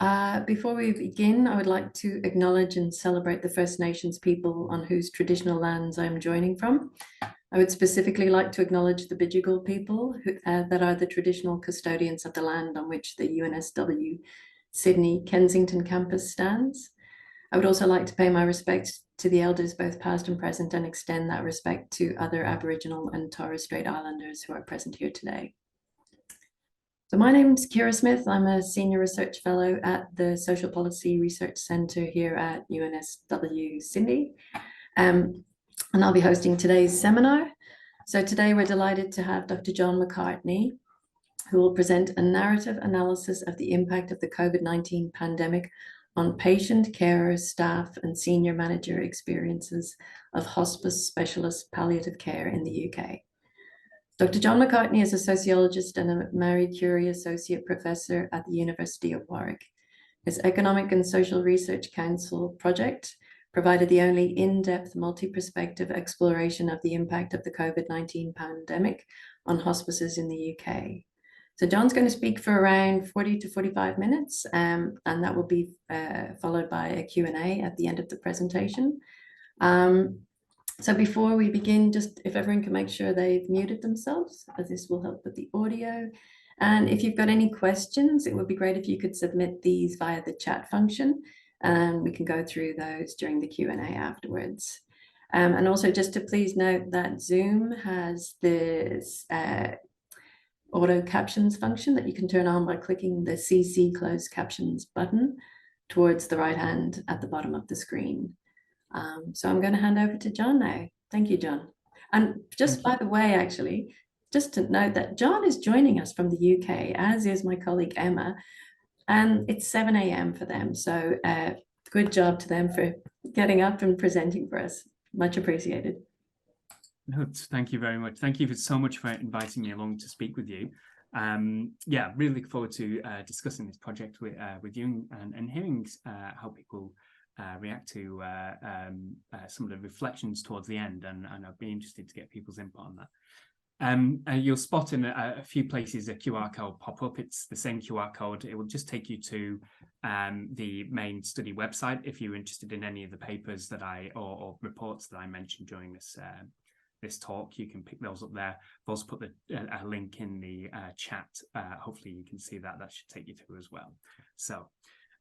Before we begin, I would like to acknowledge and celebrate the First Nations people on whose traditional lands I am joining from. I would specifically like to acknowledge the Bidjigal people that are the traditional custodians of the land on which the UNSW Sydney Kensington campus stands. I would also like to pay my respects to the elders, both past and present, and extend that respect to other Aboriginal and Torres Strait Islanders who are present here today. So my name's Kira Smith. I'm a Senior Research Fellow at the Social Policy Research Centre here at UNSW Sydney. And I'll be hosting today's seminar. So today we're delighted to have Dr. John MacArtney, who will present a narrative analysis of the impact of the COVID-19 pandemic on patient, carer, staff, and senior manager experiences of hospice specialist palliative care in the UK. Dr. John MacArtney is a sociologist and a Marie Curie Associate Professor at the University of Warwick. His Economic and Social Research Council project provided the only in-depth multi-perspective exploration of the impact of the COVID-19 pandemic on hospices in the UK. So John's going to speak for around 40 to 45 minutes, and that will be followed by a Q&A at the end of the presentation. So before we begin, just if everyone can make sure they've muted themselves, as this will help with the audio. And if you've got any questions, it would be great if you could submit these via the chat function, and we can go through those during the Q&A afterwards. And also just to please note that Zoom has this auto captions function that you can turn on by clicking the CC closed captions button towards the right hand at the bottom of the screen. So I'm going to hand over to John now. Thank you, John. And just by the way, actually, just to note that John is joining us from the UK, as is my colleague Emma, and it's 7 a.m. for them. So good job to them for getting up and presenting for us. Much appreciated. No, thank you very much. Thank you so much for inviting me along to speak with you. Yeah, really look forward to discussing this project with you and hearing how people react to some of the reflections towards the end, and I'd be interested to get people's input on that. You'll spot in a few places a QR code pop up. It's the same QR code. It will just take you to the main study website if you're interested in any of the papers that or reports that I mentioned during this talk. You can pick those up there. I've also put a link in the chat. Hopefully you can see that. That should take you through as well. So.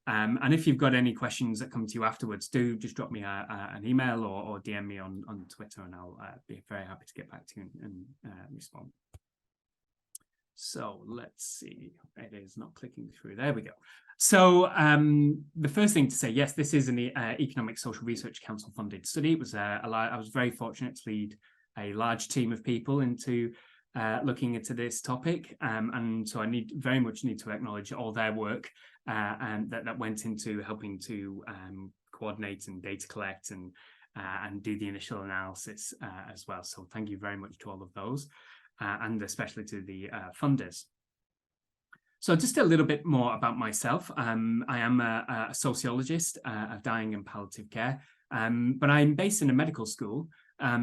And if you've got any questions that come to you afterwards, do just drop me an email or DM me on Twitter, and I'll be very happy to get back to you and respond. So let's see. It is not clicking through. There we go. So the first thing to say, yes, this is an Economic Social Research Council funded study. It was I was very fortunate to lead a large team of people into looking into this topic, and so I very much need to acknowledge all their work and that went into helping to coordinate and data collect and do the initial analysis as well. So thank you very much to all of those, and especially to the funders. So just a little bit more about myself. I am a sociologist of dying and palliative care, but I'm based in a medical school.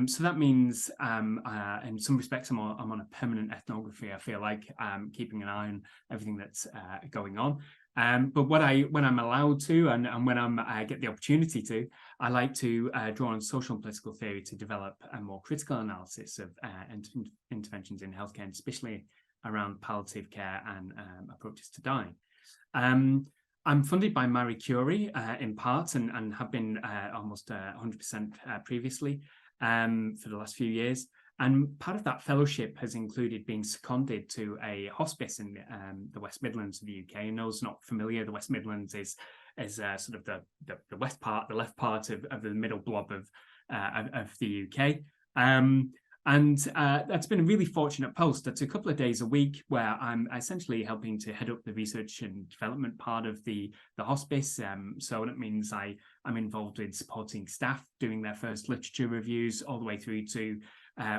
So that means in some respects I'm on a permanent ethnography. I feel like keeping an eye on everything that's going on. But when I'm allowed to and when I get the opportunity to, I like to draw on social and political theory to develop a more critical analysis of interventions in healthcare, and especially around palliative care and approaches to dying. I'm funded by Marie Curie in part, and have been almost 100% previously for the last few years. And part of that fellowship has included being seconded to a hospice in the West Midlands of the UK. And those not familiar, the West Midlands is sort of the west part, the left part of the middle blob of the UK. And that's been a really fortunate post. That's a couple of days a week where I'm essentially helping to head up the research and development part of the hospice. So that means I'm involved in supporting staff doing their first literature reviews, all the way through to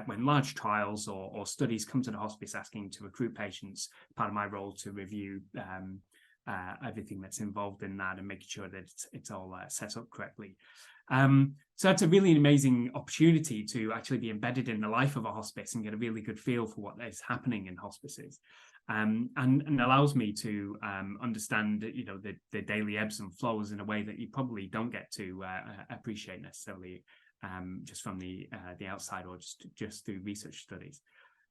when large trials or studies come to the hospice asking to recruit patients. Part of my role to review everything that's involved in that and making sure that it's all set up correctly. So that's a really amazing opportunity to actually be embedded in the life of a hospice and get a really good feel for what is happening in hospices. and allows me to understand, the daily ebbs and flows in a way that you probably don't get to appreciate necessarily just from the outside, or just through research studies.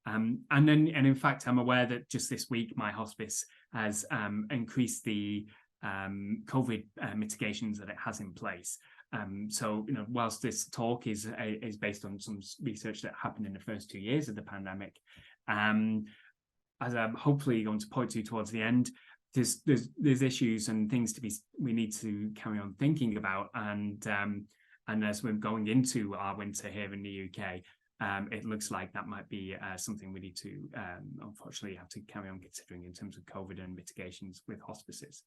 And in fact, I'm aware that just this week my hospice has increased the COVID mitigations that it has in place. So, whilst this talk is based on some research that happened in the first 2 years of the pandemic, as I'm hopefully going to point to towards the end, there's issues and things we need to carry on thinking about, and as we're going into our winter here in the UK, it looks like that might be something we need to unfortunately have to carry on considering in terms of COVID and mitigations with hospices.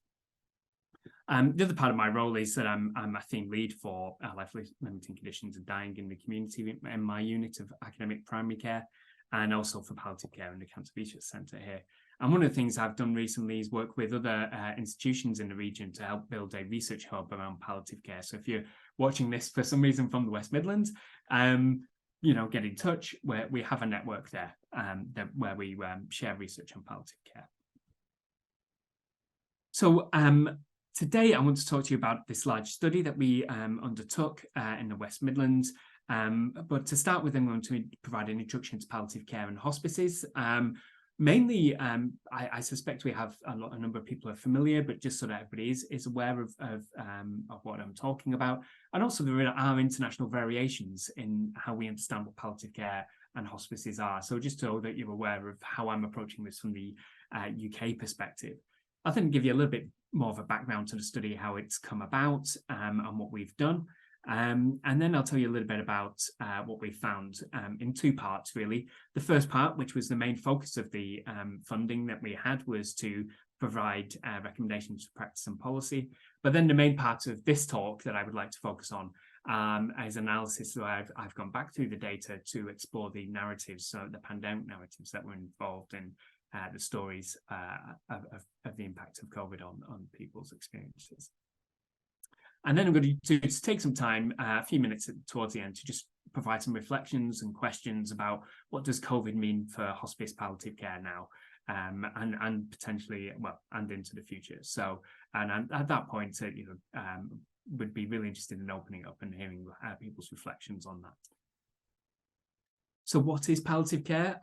The other part of my role is that I'm a theme lead for life-limiting conditions and dying in the community in my unit of academic primary care, and also for palliative care in the Cancer Research Centre here. And one of the things I've done recently is work with other institutions in the region to help build a research hub around palliative care. So if you're watching this for some reason from the West Midlands, get in touch. Where we have a network there where we share research on palliative care. So today I want to talk to you about this large study that we undertook in the West Midlands. But to start with, I'm going to provide an introduction to palliative care and hospices. Mainly, I suspect we have a number of people are familiar, but just so that everybody is aware of what I'm talking about. And also there are international variations in how we understand what palliative care and hospices are. So just so that you're aware of how I'm approaching this from the UK perspective. I think give you a little bit more of a background to the study, how it's come about, and what we've done. And then I'll tell you a little bit about what we found in two parts, really. The first part, which was the main focus of the funding that we had, was to provide recommendations for practice and policy. But then the main part of this talk that I would like to focus on is analysis. So I've gone back through the data to explore the narratives, so the pandemic narratives that were involved in the stories of the impact of COVID on people's experiences. And then I'm going to take some time, a few minutes towards the end, to just provide some reflections and questions about what does COVID mean for hospice palliative care now, and potentially, and into the future. So, and at that point, would be really interested in opening up and hearing people's reflections on that. So what is palliative care?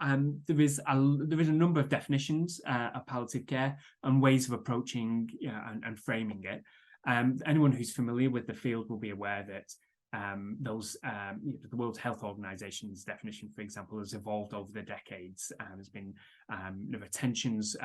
There is a number of definitions of palliative care and ways of approaching and framing it. Anyone who's familiar with the field will be aware that the World Health Organization's definition, for example, has evolved over the decades. There's been there are tensions.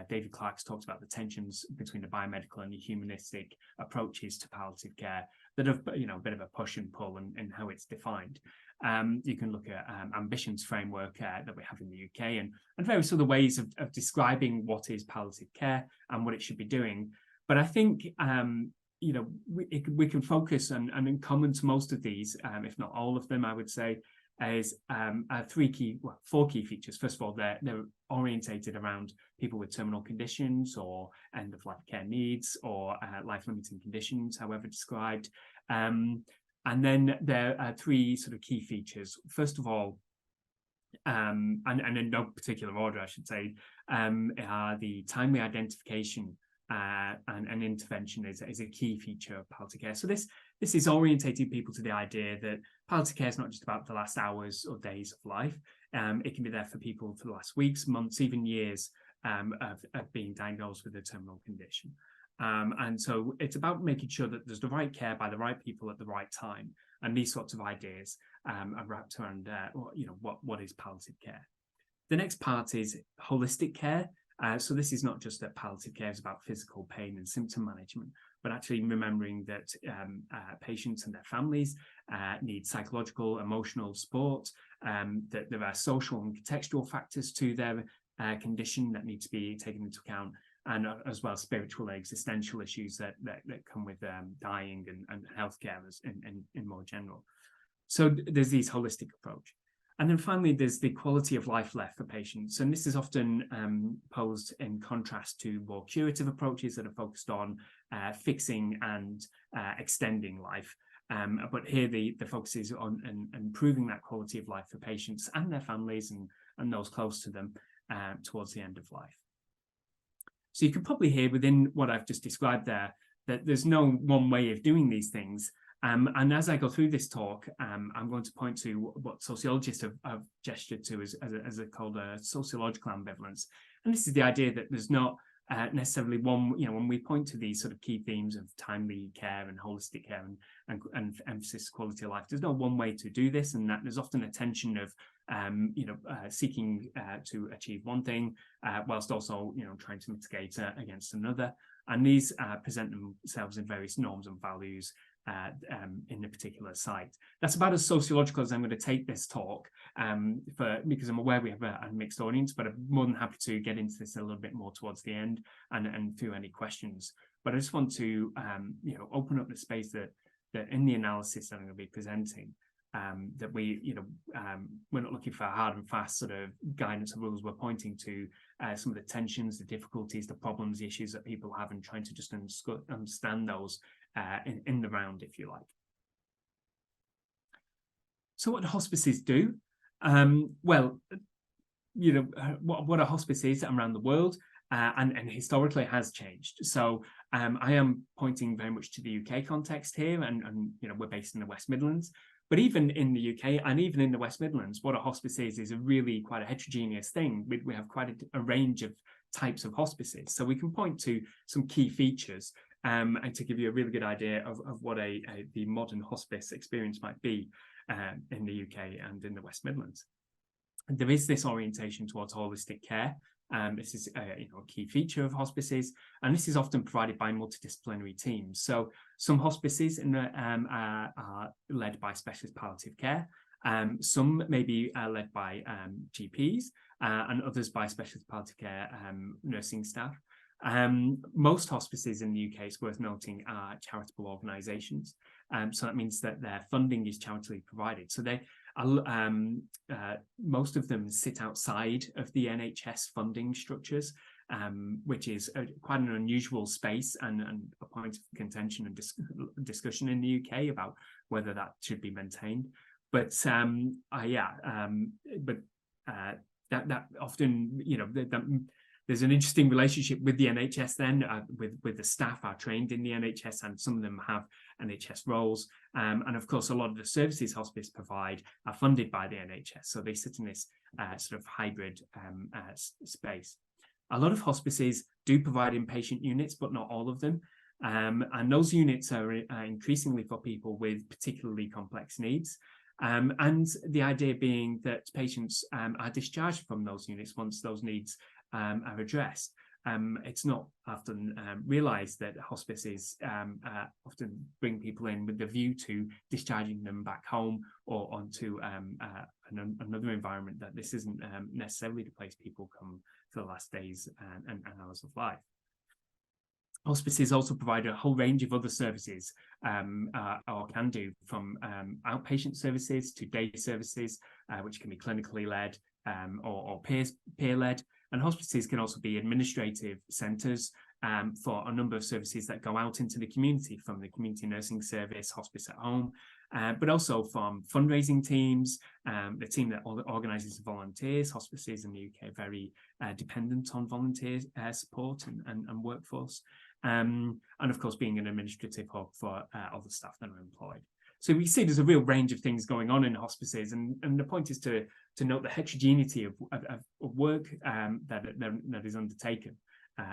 David Clark's talked about the tensions between the biomedical and the humanistic approaches to palliative care that have, a bit of a push and pull in how it's defined. You can look at Ambition's framework that we have in the UK, and various other ways of describing what is palliative care and what it should be doing. But I think, we can focus, and in common to most of these, if not all of them, I would say, is four key features. First of all, they're orientated around people with terminal conditions or end-of-life care needs or life-limiting conditions, however described. And then there are three sort of key features. First of all, and in no particular order, I should say, are the timely identification and intervention is a key feature of palliative care. So this is orientating people to the idea that palliative care is not just about the last hours or days of life. It can be there for people for the last weeks, months, even years of being diagnosed with a terminal condition. And so it's about making sure that there's the right care by the right people at the right time. And these sorts of ideas are wrapped around what is palliative care. The next part is holistic care. So this is not just that palliative care is about physical pain and symptom management, but actually remembering that patients and their families need psychological, emotional support, that there are social and contextual factors to their condition that need to be taken into account, and as well spiritual and existential issues that come with dying and healthcare in more general. So there's this holistic approach. And then finally, there's the quality of life left for patients. And this is often posed in contrast to more curative approaches that are focused on fixing and extending life. But here the focus is on improving that quality of life for patients and their families and those close to them. towards the end of life. So you can probably hear within what I've just described there that there's no one way of doing these things. And as I go through this talk, I'm going to point to what sociologists have gestured to as called a sociological ambivalence. And this is the idea that there's not necessarily one, when we point to these sort of key themes of timely care and holistic care and emphasis quality of life, there's no one way to do this, and that there's often a tension of seeking to achieve one thing whilst also trying to mitigate against another, and these present themselves in various norms and values in a particular site. That's about as sociological as I'm going to take this talk, because I'm aware we have a mixed audience, but I'm more than happy to get into this a little bit more towards the end and through any questions. But I just want to open up the space that in the analysis that I'm going to be presenting, that we're not looking for hard and fast sort of guidance or rules. We're pointing to some of the tensions, the difficulties, the problems, the issues that people have, and trying to just understand those in the round, if you like. So what do hospices do? What a hospice is around the world, and historically has changed. So I am pointing very much to the UK context here, and we're based in the West Midlands. But even in the UK and even in the West Midlands, what a hospice is a really quite a heterogeneous thing. We have quite a range of types of hospices. So we can point to some key features and to give you a really good idea of what the modern hospice experience might be in the UK and in the West Midlands. And there is this orientation towards holistic care. This is a key feature of hospices, and this is often provided by multidisciplinary teams. So some hospices are led by specialist palliative care. Some may be led by GPs, and others by specialist palliative care nursing staff. Most hospices in the UK, it's worth noting, are charitable organisations. So that means that their funding is charitably provided. So they most of them sit outside of the NHS funding structures, which is quite an unusual space and a point of contention and discussion in the UK about whether that should be maintained. But that often, there's an interesting relationship with the NHS then, with the staff are trained in the NHS, and some of them have NHS roles. And of course, a lot of the services hospice provide are funded by the NHS. So they sit in this sort of hybrid space. A lot of hospices do provide inpatient units, but not all of them. And those units are increasingly for people with particularly complex needs. And the idea being that patients are discharged from those units once those needs are addressed. It's not often realised that hospices often bring people in with the view to discharging them back home or onto another environment, that this isn't necessarily the place people come for the last days and hours of life. Hospices also provide a whole range of other services, or can do, from outpatient services to day services, which can be clinically led or peer-led. And hospices can also be administrative centres for a number of services that go out into the community, from the community nursing service, hospice at home, but also from fundraising teams, the team that organises volunteers. Hospices in the UK are very dependent on volunteer support and workforce. And of course, being an administrative hub for other staff that are employed. So we see there's a real range of things going on in hospices, and the point is to note the heterogeneity of work that is undertaken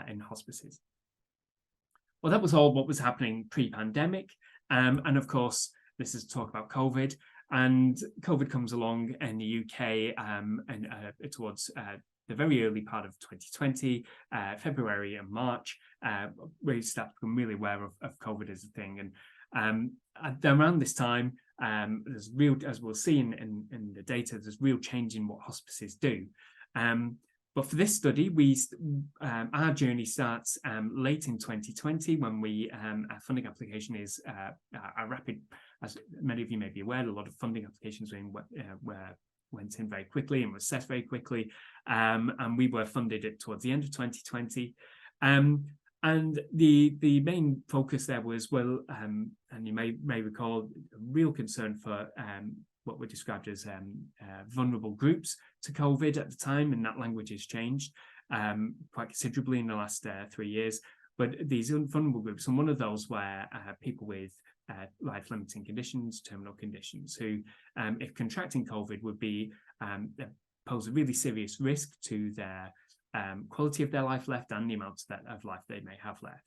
in hospices. Well, that was all what was happening pre-pandemic, and of course, this is talk about COVID, and COVID comes along in the UK and towards the very early part of 2020, February and March, we start to become really aware of COVID as a thing. And around this time, there's real, as we'll see in the data, there's real change in what hospices do. But for this study, our journey starts late in 2020, when our funding application is a rapid, as many of you may be aware, a lot of funding applications went in very quickly and were assessed very quickly, and we were funded towards the end of 2020. And the main focus there was, and you may recall, a real concern for what were described as vulnerable groups to COVID at the time, and that language has changed quite considerably in the last 3 years. But these vulnerable groups, and one of those were people with life-limiting conditions, terminal conditions, who, if contracting COVID, would be pose a really serious risk to their quality of their life left and the amount of life they may have left.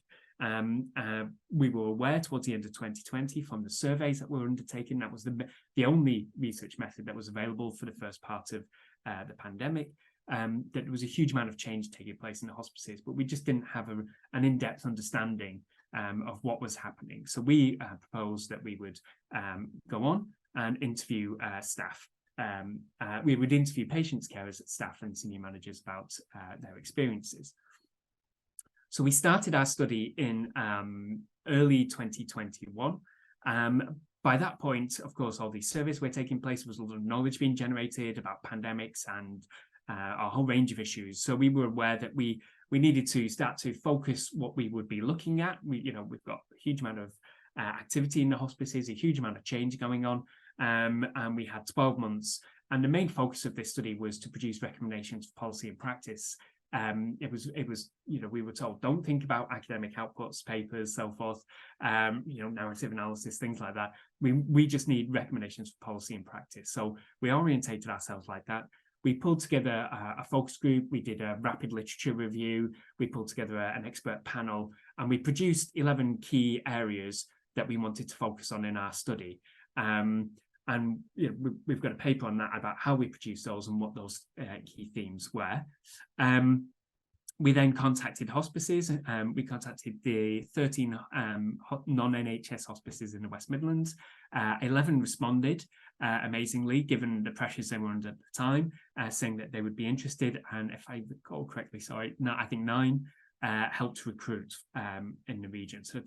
We were aware towards the end of 2020 from the surveys that were undertaken, that was the only research method that was available for the first part of the pandemic, that there was a huge amount of change taking place in the hospices, but we just didn't have an in-depth understanding of what was happening. So we proposed that we would go on and interview staff. We would interview patients, carers, staff and senior managers about their experiences. So we started our study in early 2021. By that point, of course, all these surveys were taking place. There was a lot of knowledge being generated about pandemics and a whole range of issues. So we were aware that we needed to start to focus what we would be looking at. We've got a huge amount of activity in the hospices, a huge amount of change going on, and we had 12 months. And the main focus of this study was to produce recommendations for policy and practice. It was we were told, don't think about academic outputs, papers, so forth, narrative analysis, things like that. We just need recommendations for policy and practice. So we orientated ourselves like that. We pulled together a focus group, we did a rapid literature review, we pulled together an expert panel, and we produced 11 key areas that we wanted to focus on in our study. And we've got a paper on that about how we produced those and what those key themes were. We then contacted hospices. We contacted the 13 non-NHS hospices in the West Midlands. 11 responded, amazingly, given the pressures they were under at the time, saying that they would be interested. And if I recall correctly, I think 9 helped recruit in the region. So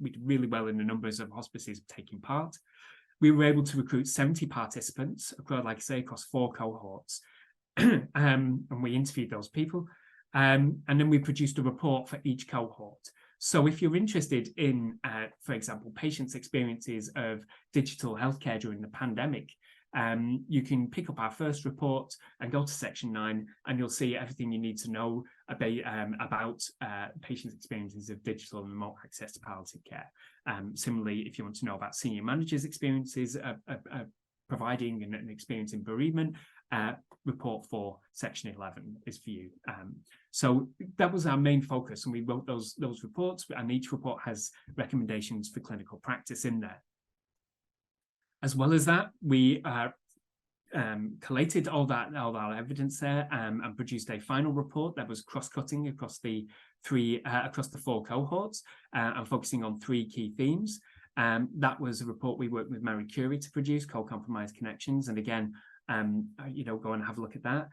we did really well in the numbers of hospices taking part. We were able to recruit 70 participants, like I say, across 4 cohorts. And we interviewed those people. And then we produced a report for each cohort. So if you're interested in, for example, patients' experiences of digital healthcare during the pandemic, you can pick up our first report and go to section 9, and you'll see everything you need to know about patients' experiences of digital and remote access to palliative care. Similarly, if you want to know about senior managers' experiences of providing an experience in bereavement, report for section 11 is for you. So that was our main focus, and we wrote those reports, and each report has recommendations for clinical practice in there. As well as that, we collated all that evidence there and produced a final report that was cross-cutting across the 4 cohorts and focusing on 3 key themes. That was a report we worked with Marie Curie to produce, called Compromised Connections. And again, go and have a look at that.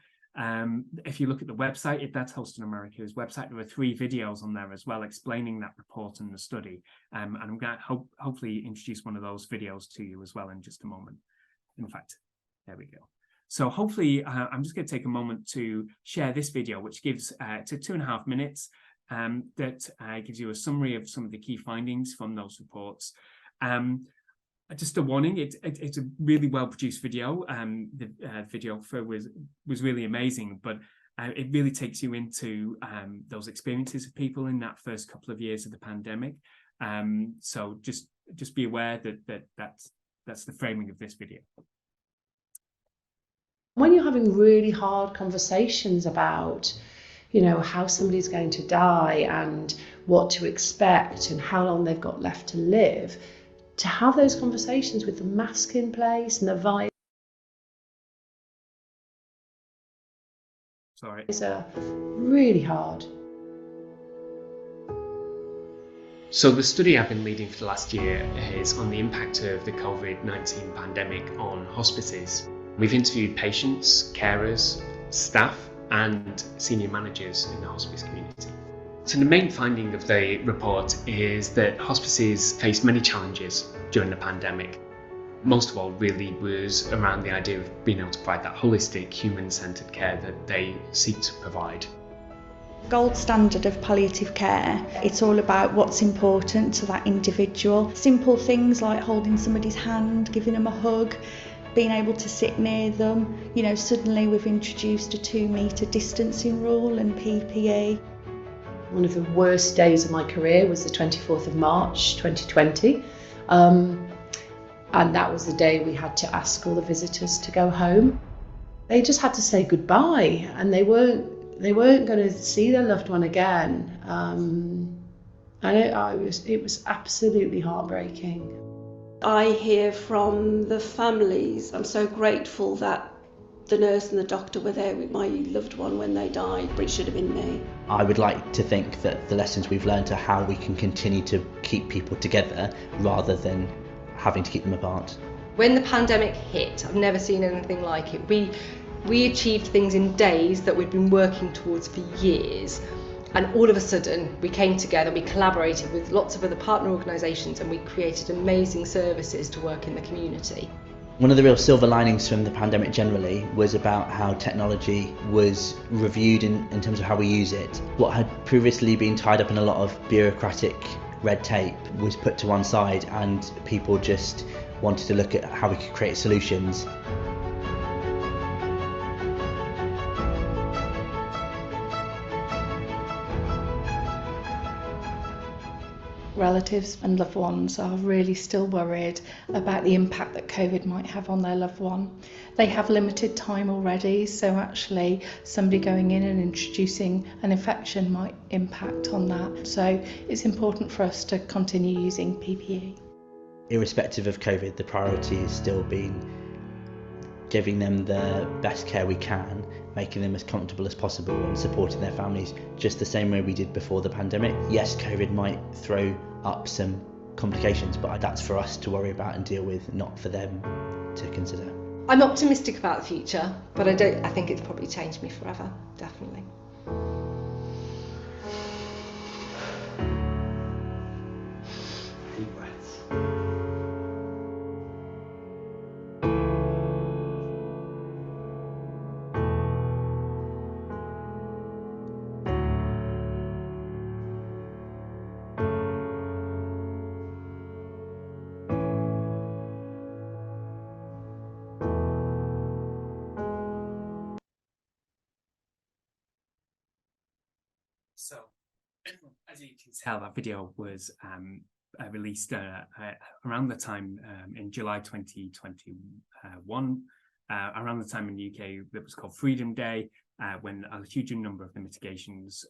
If you look at the website, that's hosted on Marie Curie's website. There are 3 videos on there as well explaining that report and the study. And I'm going to hopefully introduce one of those videos to you as well in just a moment. In fact, there we go. So hopefully, I'm just going to take a moment to share this video, which gives to 2.5 minutes, that gives you a summary of some of the key findings from those reports. Just a warning, it's a really well-produced video. The video was really amazing, but it really takes you into those experiences of people in that first couple of years of the pandemic. So just be aware that's the framing of this video. When you're having really hard conversations about, how somebody's going to die and what to expect and how long they've got left to live, to have those conversations with the mask in place and the visor, really hard. So the study I've been leading for the last year is on the impact of the COVID-19 pandemic on hospices. We've interviewed patients, carers, staff and senior managers in the hospice community. So the main finding of the report is that hospices faced many challenges during the pandemic. Most of all really was around the idea of being able to provide that holistic, human-centred care that they seek to provide. Gold standard of palliative care, it's all about what's important to that individual. Simple things like holding somebody's hand, giving them a hug, being able to sit near them. You know, suddenly we've introduced a 2-metre distancing rule and PPE. One of the worst days of my career was the 24th of March 2020. And that was the day we had to ask all the visitors to go home. They just had to say goodbye, and they weren't going to see their loved one again. And it was absolutely heartbreaking. I hear from the families, I'm so grateful that the nurse and the doctor were there with my loved one when they died, but it should have been me. I would like to think that the lessons we've learned are how we can continue to keep people together rather than having to keep them apart. When the pandemic hit, I've never seen anything like it. We achieved things in days that we'd been working towards for years, and all of a sudden we came together, we collaborated with lots of other partner organisations, and we created amazing services to work in the community. One of the real silver linings from the pandemic generally was about how technology was reviewed in terms of how we use it. What had previously been tied up in a lot of bureaucratic red tape was put to one side, and people just wanted to look at how we could create solutions. Relatives and loved ones are really still worried about the impact that COVID might have on their loved one. They have limited time already, so actually somebody going in and introducing an infection might impact on that. So it's important for us to continue using PPE. Irrespective of COVID, the priority has still been giving them the best care we can, making them as comfortable as possible and supporting their families just the same way we did before the pandemic. Yes, COVID might throw up some complications, but that's for us to worry about and deal with, not for them to consider. I'm optimistic about the future, but I think it's probably changed me forever, definitely. Deep breaths. So, as you can tell, that video was released around the time in July 2021, around the time in the UK that was called Freedom Day, when a huge number of the mitigations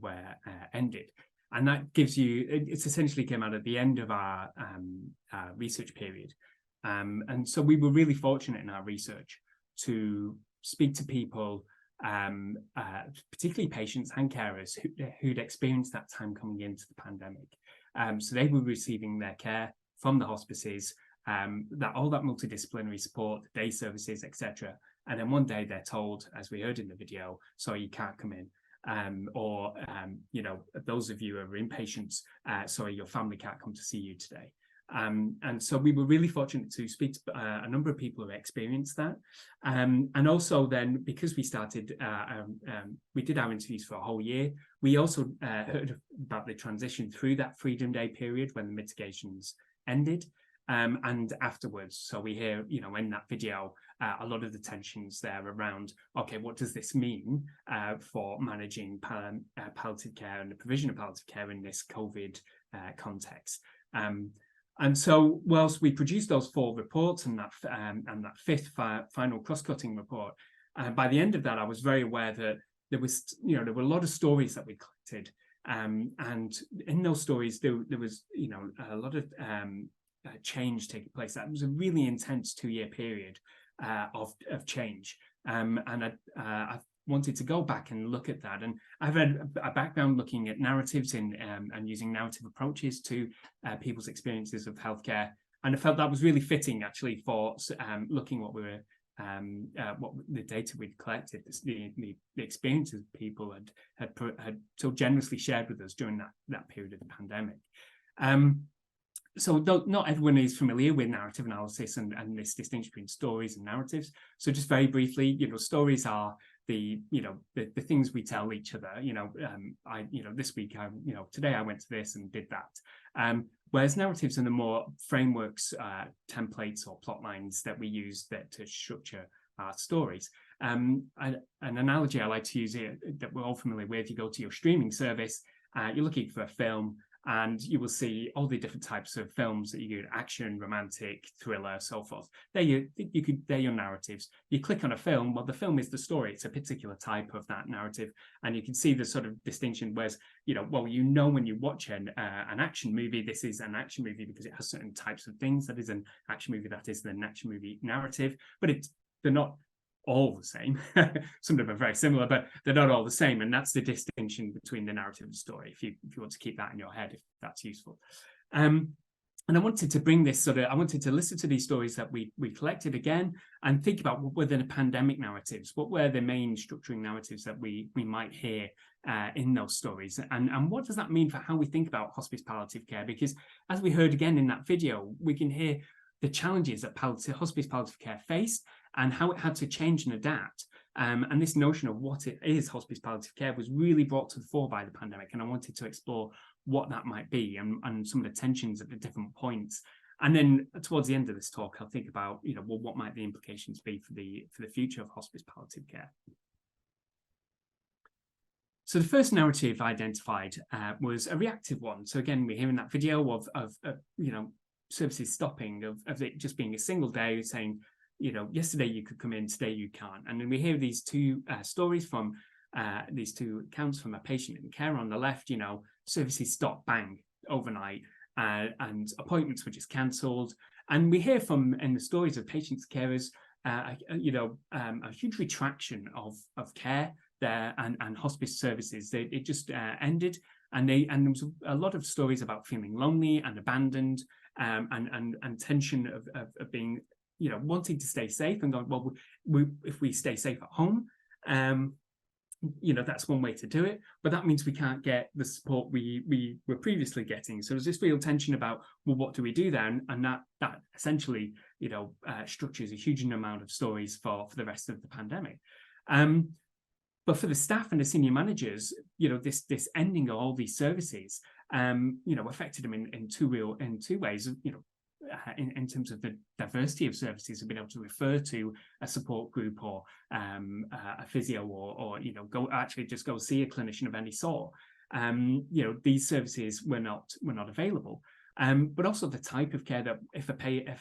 were ended. And that gives you, it's essentially came out at the end of our research period. And so we were really fortunate in our research to speak to people, particularly patients and carers who'd experienced that time coming into the pandemic. So they were receiving their care from the hospices, all that multidisciplinary support, the day services, etc. And then one day they're told, as we heard in the video, sorry, you can't come in. Those of you who are inpatients, sorry, your family can't come to see you today. And so we were really fortunate to speak to a number of people who experienced that. And also then, because we started, we did our interviews for a whole year, we also heard about the transition through that Freedom Day period when the mitigations ended. And afterwards, so we hear, in that video, a lot of the tensions there around, okay, what does this mean for managing palliative care and the provision of palliative care in this COVID context? And so, whilst we produced those 4 reports and that 5th final cross-cutting report, by the end of that, I was very aware that there were a lot of stories that we collected, and in those stories there was a lot of change taking place. That was a really intense 2-year period of change, and I wanted to go back and look at that. And I've had a background looking at narratives and using narrative approaches to people's experiences of healthcare, and I felt that was really fitting actually for looking what the data we'd collected, the experiences people had so generously shared with us during that period of the pandemic. So not everyone is familiar with narrative analysis and this distinction between stories and narratives. So just very briefly, stories are the things we tell each other. This week today I went to this and did that. Whereas narratives are the more frameworks, templates, or plot lines that we use to structure our stories. An analogy I like to use here that we're all familiar with: you go to your streaming service, you're looking for a film, and you will see all the different types of films that you get: action, romantic, thriller, so forth. They're your narratives. You click on a film, well, the film is the story. It's a particular type of that narrative, and you can see the sort of distinction. Whereas, when you watch an action movie, this is an action movie because it has certain types of things. That is an action movie. That is an action movie narrative. But they're not all the same. Some of them are very similar, but they're not all the same, and that's the distinction between the narrative and story, if you want to keep that in your head, if that's useful. And I wanted to bring this I wanted to listen to these stories that we collected again and think about what were the pandemic narratives, what were the main structuring narratives that we might hear in those stories, and what does that mean for how we think about hospice palliative care? Because as we heard again in that video, we can hear the challenges that hospice palliative care faced and how it had to change and adapt. And this notion of what it is, hospice palliative care, was really brought to the fore by the pandemic. And I wanted to explore what that might be and some of the tensions at the different points. And then towards the end of this talk, I'll think about, what might the implications be for the future of hospice palliative care. So the first narrative identified was a reactive one. So again, we hear in that video of services stopping, of it just being a single day, saying, yesterday you could come in, today you can't. And then we hear these two stories from these two accounts from a patient in care. On the left, services stopped, bang, overnight, and appointments were just cancelled. And we hear in the stories of patients, carers, a huge retraction of care there and hospice services. It just ended, and there was a lot of stories about feeling lonely and abandoned, and tension of being, wanting to stay safe and going, well, if we stay safe at home, that's one way to do it, but that means we can't get the support we were previously getting. So there's this real tension about, well, what do we do then? And that essentially, structures a huge amount of stories for the rest of the pandemic. But for the staff and the senior managers, this ending of all these services, affected them in two ways. In terms of the diversity of services, and being able to refer to a support group or a physio or go see a clinician of any sort. These services were not available. But also the type of care that if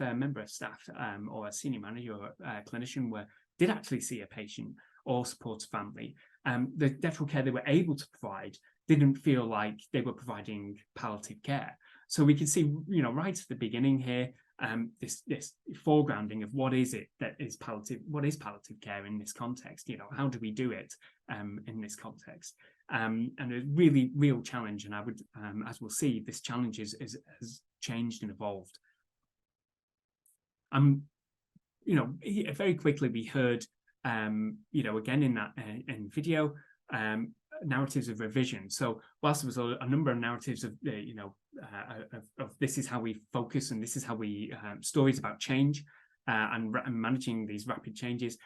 a member of staff or a senior manager or a clinician did actually see a patient or support a family, the death row care they were able to provide didn't feel like they were providing palliative care. So we can see, right at the beginning here, this foregrounding of what is it that is palliative, what is palliative care in this context? How do we do it in this context? And a really real challenge, and I would, as we'll see, this challenge has changed and evolved. Very quickly we heard, again in that in video, narratives of revision. So whilst there was a number of narratives of of this is how we focus and this is how we stories about change and managing these rapid changes,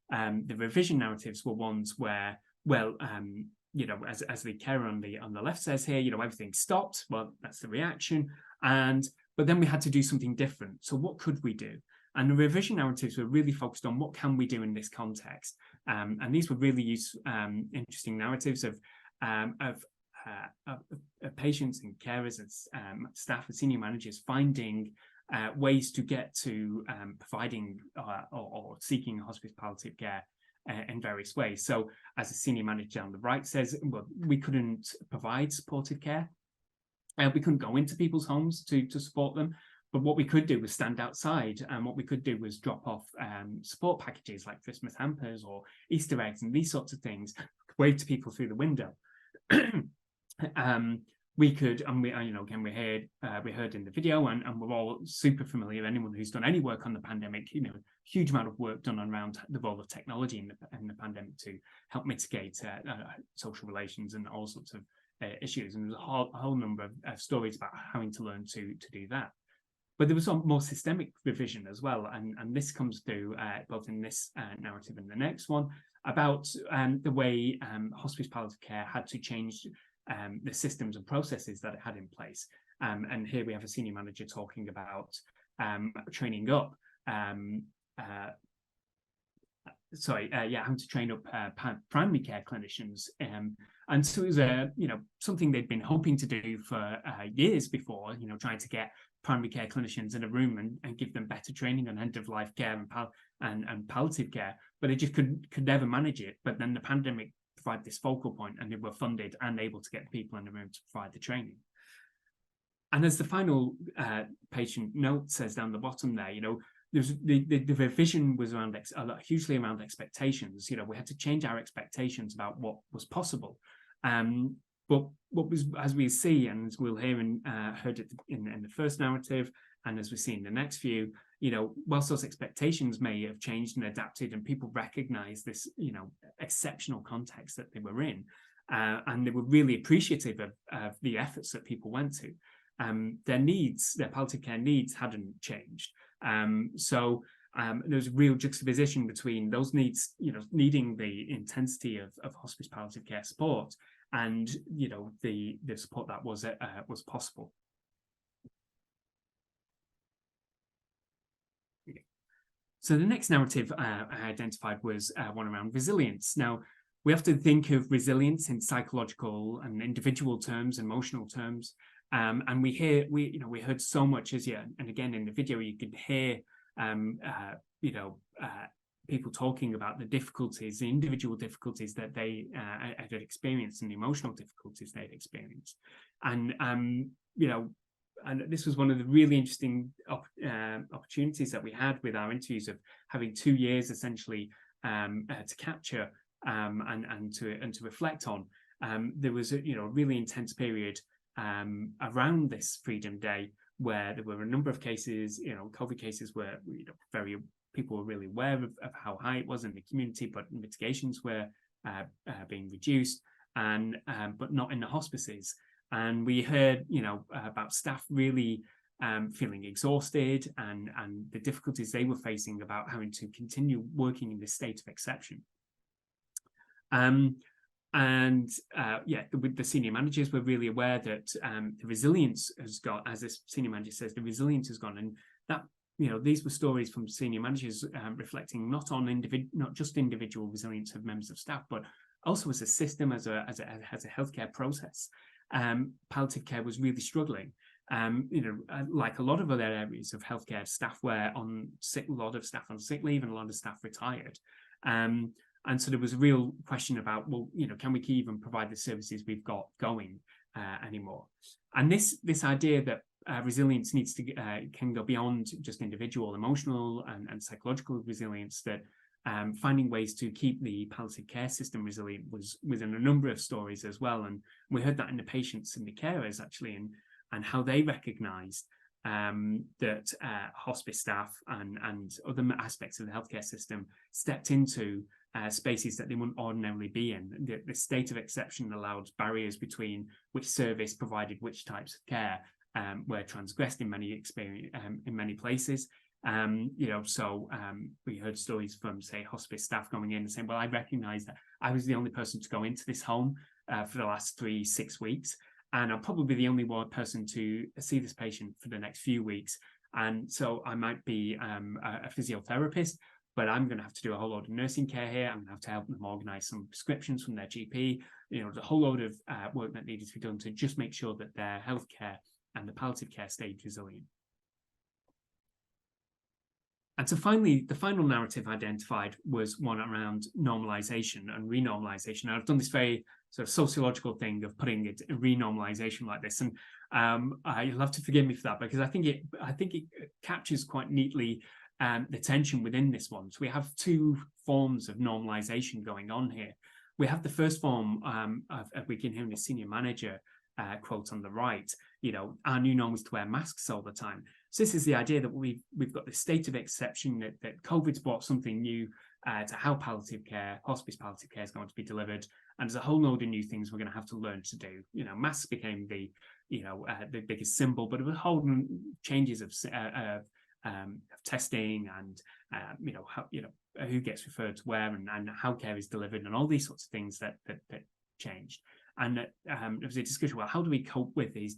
the revision narratives were ones where, as the carer on the left says here, everything stopped. Well, that's the reaction, but then we had to do something different. So what could we do? And the revision narratives were really focused on what can we do in this context. And these were really interesting narratives of patients and carers and staff and senior managers finding ways to get to providing or seeking hospice palliative care in various ways. So as the senior manager on the right says, well, we couldn't provide supportive care. We couldn't go into people's homes to support them. But what we could do was stand outside, and what we could do was drop off support packages like Christmas hampers or Easter eggs and these sorts of things, wave to people through the window. We could, and we heard in the video, and we're all super familiar. Anyone who's done any work on the pandemic, huge amount of work done around the role of technology in the pandemic to help mitigate social relations and all sorts of issues. And there's a whole number of stories about having to learn to do that. But there was some more systemic revision as well, and this comes through both in this narrative and the next one, about the way hospice palliative care had to change the systems and processes that it had in place. And here we have a senior manager talking about training up, having to train up primary care clinicians. And so it was something they'd been hoping to do for years before, trying to get primary care clinicians in a room and give them better training on end-of-life care and palliative care, but they just could never manage it. But then the pandemic provided this focal point, and they were funded and able to get people in the room to provide the training. And as the final patient note says down the bottom there, there's the vision was around hugely around expectations. We had to change our expectations about what was possible. But what was, as we see, and as we'll hear and heard it in the first narrative, and as we see in the next few, whilst those expectations may have changed and adapted, and people recognise this, exceptional context that they were in, and they were really appreciative of the efforts that people went to, their palliative care needs hadn't changed. So there's a real juxtaposition between those needs, needing the intensity of hospice palliative care support, and the support that was possible. So the next narrative I identified was one around resilience. Now, we have to think of resilience in psychological and individual terms, emotional terms, and we heard so much and again in the video you could hear people talking about the difficulties, the individual difficulties that they had experienced, and the emotional difficulties they had experienced. And and this was one of the really interesting opportunities that we had with our interviews, of having 2 years essentially to capture and to reflect on. There was a really intense period around this Freedom Day, where there were a number of cases, COVID cases, where people were really aware of how high it was in the community, but mitigations were being reduced, and but not in the hospices. And we heard, about staff really feeling exhausted, and the difficulties they were facing about having to continue working in this state of exception. The senior managers were really aware that the resilience has gone, as this senior manager says, the resilience has gone, and that these were stories from senior managers reflecting not just individual resilience of members of staff, but also as a system, as a healthcare process. Palliative care was really struggling. Like a lot of other areas of healthcare, staff were a lot of staff on sick leave, and a lot of staff retired. And so there was a real question about, can we even provide the services we've got going anymore? And this idea that resilience needs to can go beyond just individual emotional and psychological resilience, that finding ways to keep the palliative care system resilient was within a number of stories as well. And we heard that in the patients and the carers actually, and how they recognised that hospice staff and other aspects of the healthcare system stepped into spaces that they wouldn't ordinarily be in. The state of exception allowed barriers between which service provided which types of care were transgressed in many places. We heard stories from, say, hospice staff going in and saying, well, I recognise that I was the only person to go into this home for the last 6 weeks, and I'm probably the only one person to see this patient for the next few weeks. And so I might be a physiotherapist, but I'm going to have to do a whole load of nursing care here. I'm going to have to help them organise some prescriptions from their GP. There's a whole load of work that needed to be done to just make sure that their healthcare and the palliative care stayed resilient. And so finally, the final narrative identified was one around normalisation and renormalisation. I've done this very sort of sociological thing of putting it in renormalisation like this, and you'll have to forgive me for that, because I think it captures quite neatly the tension within this one. So we have two forms of normalisation going on here. We have the first form we can hear in the senior manager quote on the right. Our new norm is to wear masks all the time. So this is the idea that we've got this state of exception, that COVID's brought something new to how palliative care, hospice palliative care, is going to be delivered, and there's a whole load of new things we're going to have to learn to do. Masks became the biggest symbol, but there were whole changes of testing who gets referred to where and how care is delivered and all these sorts of things that changed. And there was a discussion about how do we cope with this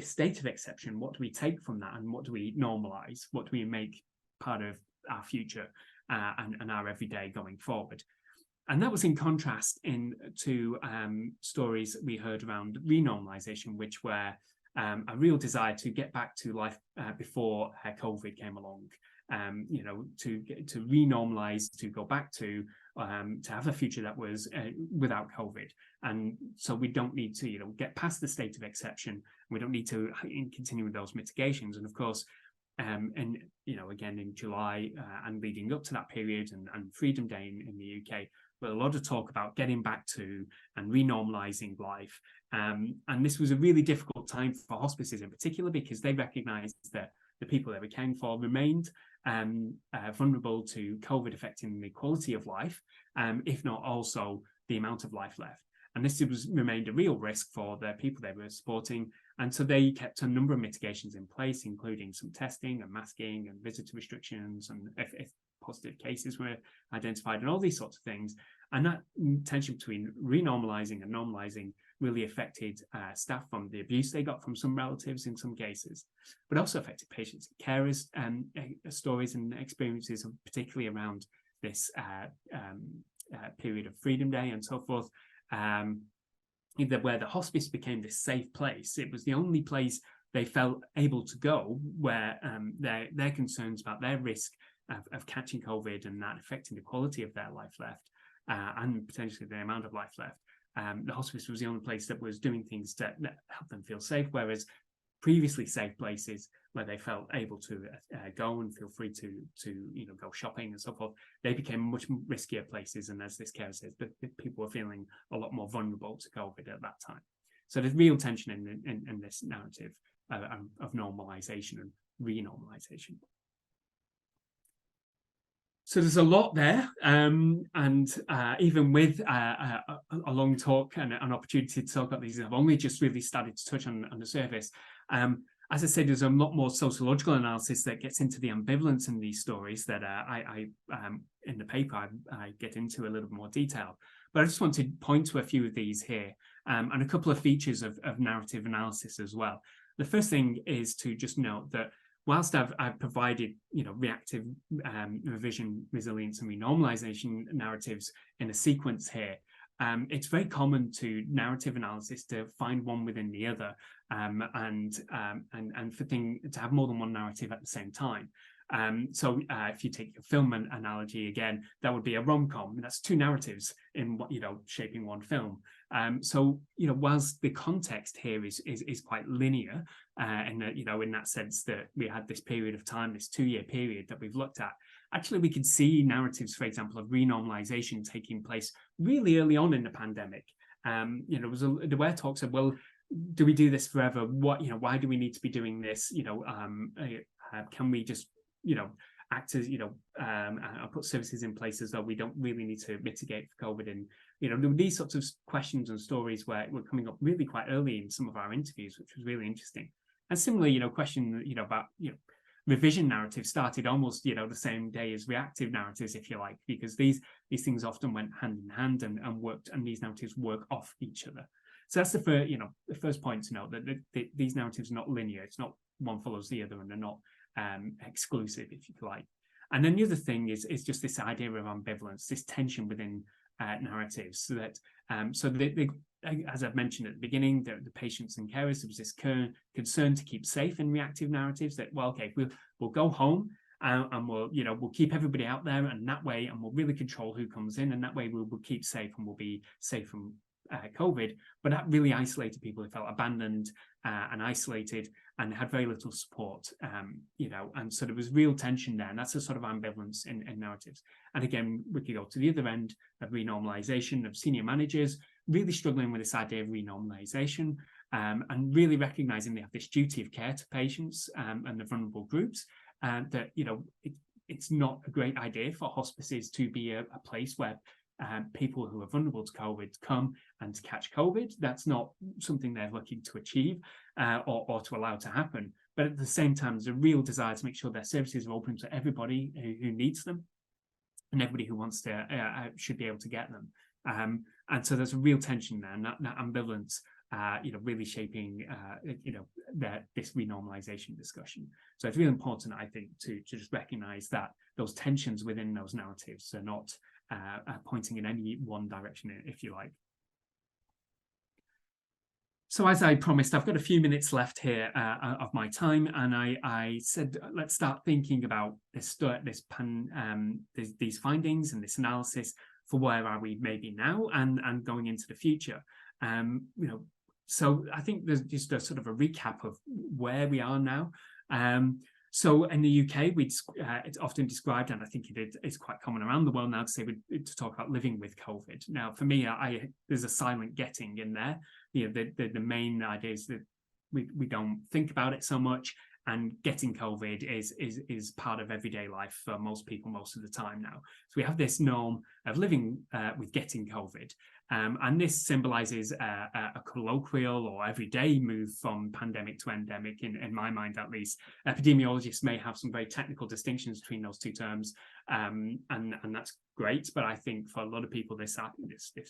state of exception? What do we take from that, and what do we normalize? What do we make part of our future and our everyday going forward? And that was in contrast to stories we heard around renormalization, which were a real desire to get back to life before COVID came along. To renormalize, to go back to have a future that was without COVID. And so we don't need to, get past the state of exception. We don't need to continue with those mitigations. And of course, again in July and leading up to that period and Freedom Day in the UK, but a lot of talk about getting back to and renormalizing life. And this was a really difficult time for hospices in particular, because they recognized that the people they were caring for remained vulnerable to COVID affecting the quality of life, if not also the amount of life left. And this remained a real risk for the people they were supporting. And so they kept a number of mitigations in place, including some testing and masking and visitor restrictions, and if positive cases were identified and all these sorts of things. And that tension between renormalizing and normalizing really affected staff from the abuse they got from some relatives in some cases, but also affected patients and carers, stories and experiences, particularly around this period of Freedom Day and so forth, where the hospice became this safe place. It was the only place they felt able to go where their concerns about their risk of catching COVID and that affecting the quality of their life left, and potentially the amount of life left. The hospice was the only place that was doing things that helped them feel safe, whereas previously safe places where they felt able to go and feel free to go shopping and so forth, they became much riskier places. And as this care says, people were feeling a lot more vulnerable to COVID at that time. So there's real tension in this narrative of normalization and renormalization. So there's a lot there, and even with a long talk and an opportunity to talk about these, I've only just really started to touch on the surface. As I said, there's a lot more sociological analysis that gets into the ambivalence in these stories that I in the paper I get into a little more detail. But I just want to point to a few of these here, and a couple of features of narrative analysis as well. The first thing is to just note that whilst I've provided, reactive, revision, resilience, and renormalization narratives in a sequence here, it's very common to narrative analysis to find one within the other, and to have more than one narrative at the same time. So if you take a film analogy again, that would be a rom-com. That's two narratives in shaping one film. So whilst the context here is quite linear, in that sense that we had this period of time, this 2-year period that we've looked at, actually we could see narratives, for example, of renormalization taking place really early on in the pandemic. There were talks of, well, do we do this forever? Why do we need to be doing this? Can we just act as put services in place as though we don't really need to mitigate for COVID? And there were these sorts of questions and stories were coming up really quite early in some of our interviews, which was really interesting. And similarly, question about revision narratives started almost the same day as reactive narratives, if you like, because these things often went hand in hand and worked, and these narratives work off each other. So that's the first point to note, that these narratives are not linear. It's not one follows the other, and they're not exclusive, if you like. And then the other thing is just this idea of ambivalence, this tension within narratives, so that as I've mentioned at the beginning, the patients and carers, there was this concern to keep safe in reactive narratives, that, well, okay, we'll go home and we'll keep everybody out there, and that way, and we'll really control who comes in, and that way we'll keep safe, and we'll be safe from COVID. But that really isolated people who felt abandoned and isolated and had very little support, and so there was real tension there, and that's a sort of ambivalence in narratives. And again, we could go to the other end of renormalization, of senior managers really struggling with this idea of renormalization, and really recognizing they have this duty of care to patients and the vulnerable groups, that it's not a great idea for hospices to be a place where people who are vulnerable to COVID come and to catch COVID. That's not something they're looking to achieve or to allow to happen. But at the same time, there's a real desire to make sure their services are open to everybody who needs them, and everybody who wants to should be able to get them. And so there's a real tension there, and that ambivalence, really shaping, this renormalization discussion. So it's really important, I think, to just recognise that those tensions within those narratives are not pointing in any one direction, if you like. So as I promised, I've got a few minutes left here of my time, and I said let's start thinking about these findings and this analysis for where are we maybe now and going into the future. So I think there's just a sort of a recap of where we are now. So in the UK, it's often described, and I think it's quite common around the world now to talk about living with COVID. Now, for me, there's a silent getting in there. The main idea is that we don't think about it so much, and getting COVID is part of everyday life for most people most of the time now. So we have this norm of living with getting COVID. And this symbolizes a colloquial or everyday move from pandemic to endemic, in my mind at least. Epidemiologists may have some very technical distinctions between those two terms, and that's great. But I think for a lot of people, this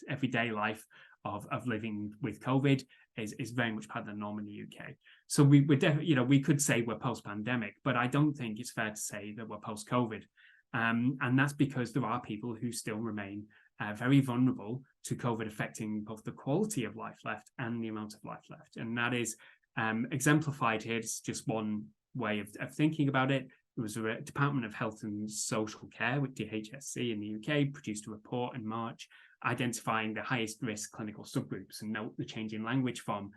everyday life of living with COVID is very much part of the norm in the UK. So we're definitely, we could say we're post-pandemic, but I don't think it's fair to say that we're post-COVID. And that's because there are people who still remain very vulnerable to COVID affecting both the quality of life left and the amount of life left. And that is exemplified here. It's just one way of thinking about it. It was a Department of Health and Social Care with DHSC in the UK produced a report in March identifying the highest risk clinical subgroups, and note the change in language from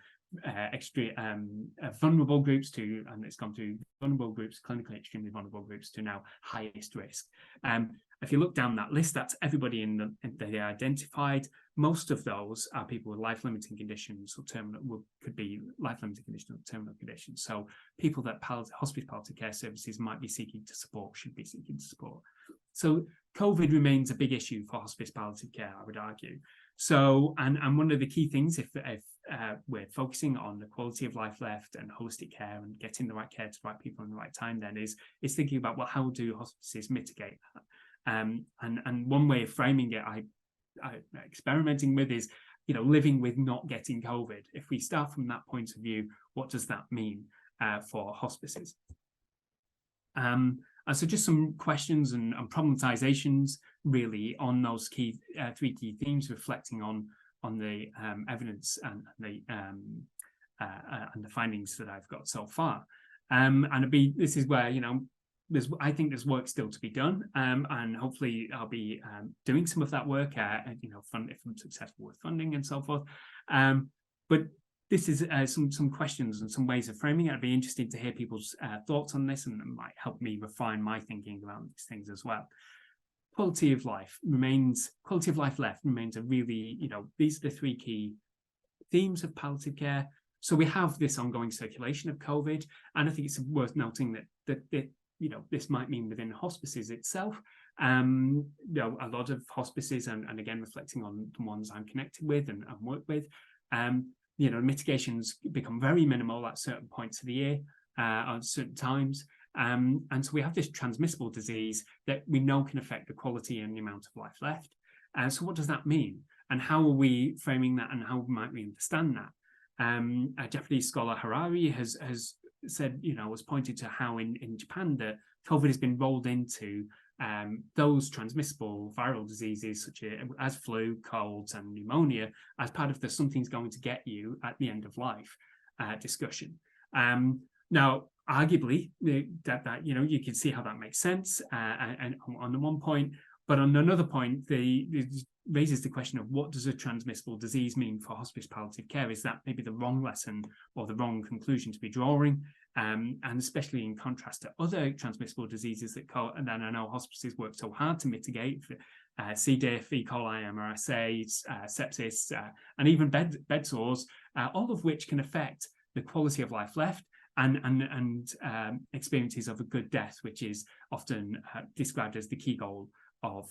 vulnerable groups to, and it's gone to vulnerable groups, clinically extremely vulnerable groups, to now highest risk. If you look down that list, that's everybody they identified. Most of those are people with life-limiting conditions or could be life-limiting conditions or terminal conditions. So people that hospice palliative care services might be seeking to support, should be seeking to support. So COVID remains a big issue for hospice palliative care, I would argue. So, and one of the key things, if we're focusing on the quality of life left and holistic care and getting the right care to the right people in the right time, then is thinking about, well, how do hospices mitigate that? And one way of framing it, I'm experimenting with, is living with not getting COVID. If we start from that point of view, what does that mean for hospices? And so just some questions and problematizations really on those three key themes, reflecting on the evidence and the findings that I've got so far. This is where I think there's work still to be done, and hopefully I'll be doing some of that work. If I'm successful with funding and so forth. But this is some questions and some ways of framing it. I'd be interested to hear people's thoughts on this, and it might help me refine my thinking around these things as well. Quality of life left remains a really, these are the three key themes of palliative care. So we have this ongoing circulation of COVID, and I think it's worth noting that this might mean within hospices itself. A lot of hospices, and again reflecting on the ones I'm connected with and work with, mitigations become very minimal at certain points of the year, at certain times. And so we have this transmissible disease that we know can affect the quality and the amount of life left. So what does that mean? And how are we framing that, and how might we understand that? Japanese scholar Harari has said, has pointed to how in Japan that COVID has been rolled into those transmissible viral diseases such as flu, colds, and pneumonia as part of the something's going to get you at the end of life discussion. Now, arguably, that you can see how that makes sense, and on the one point, but on another point, it raises the question of what does a transmissible disease mean for hospice palliative care? Is that maybe the wrong lesson or the wrong conclusion to be drawing? And especially in contrast to other transmissible diseases that I know hospices work so hard to mitigate, C. diff, E. coli, MRSA, sepsis, and even bed sores, all of which can affect the quality of life left and experiences of a good death, which is often described as the key goal of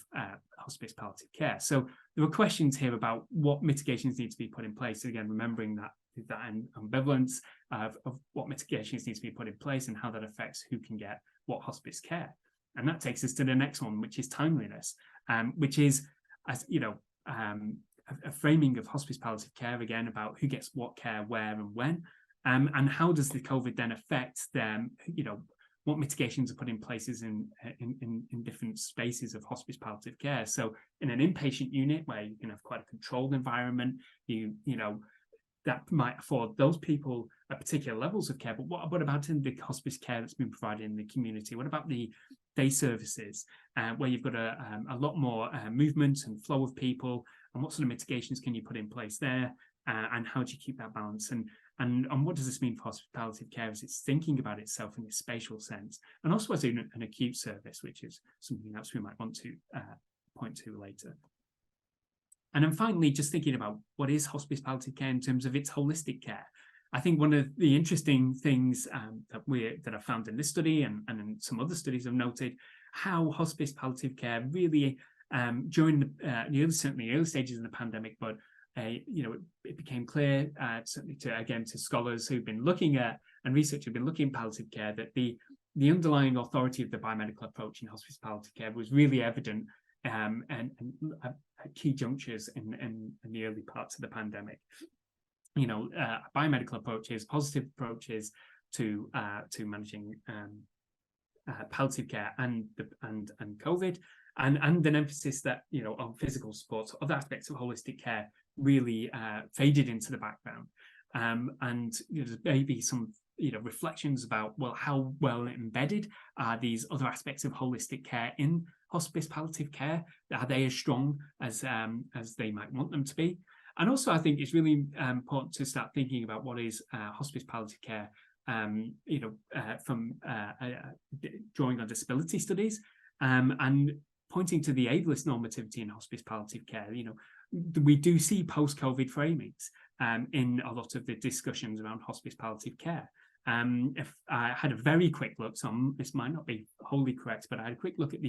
hospice palliative care. So there were questions here about what mitigations need to be put in place. Again, remembering that ambivalence of what mitigations need to be put in place and how that affects who can get what hospice care. And that takes us to the next one, which is timeliness, which is, as you know, a framing of hospice palliative care, again, about who gets what care, where and when, and how does the COVID then affect them, you know, what mitigations are put in places in different spaces of hospice palliative care. So in an inpatient unit where you can have quite a controlled environment, you know, that might afford those people at particular levels of care. But what about in the hospice care that's been provided in the community? What about the day services where you've got a lot more movement and flow of people? And what sort of mitigations can you put in place there? And how do you keep that balance? And what does this mean for hospice palliative care as it's thinking about itself in this spatial sense? And also as an acute service, which is something else we might want to point to later. And then finally, just thinking about what is hospice palliative care in terms of its holistic care. I think one of the interesting things that I've found in this study and in some other studies have noted how hospice palliative care really during certainly early stages of the pandemic, but you know, it became clear certainly to scholars who've been looking at and researchers who've been looking at palliative care that the underlying authority of the biomedical approach in hospice palliative care was really evident and at key junctures in the early parts of the pandemic. You know, biomedical approaches, positive approaches to managing palliative care and COVID, and an emphasis that, you know, on physical support, so other aspects of holistic care really faded into the background. And you know, there's maybe some, you know, reflections about, well, how well embedded are these other aspects of holistic care in hospice palliative care? Are they as strong as they might want them to be? And also, I think it's really important to start thinking about what is hospice palliative care, you know, from drawing on disability studies and pointing to the ableist normativity in hospice palliative care. You know, we do see post-COVID framings in a lot of the discussions around hospice palliative care. If I had a very quick look, so this might not be wholly correct, but I had a quick look at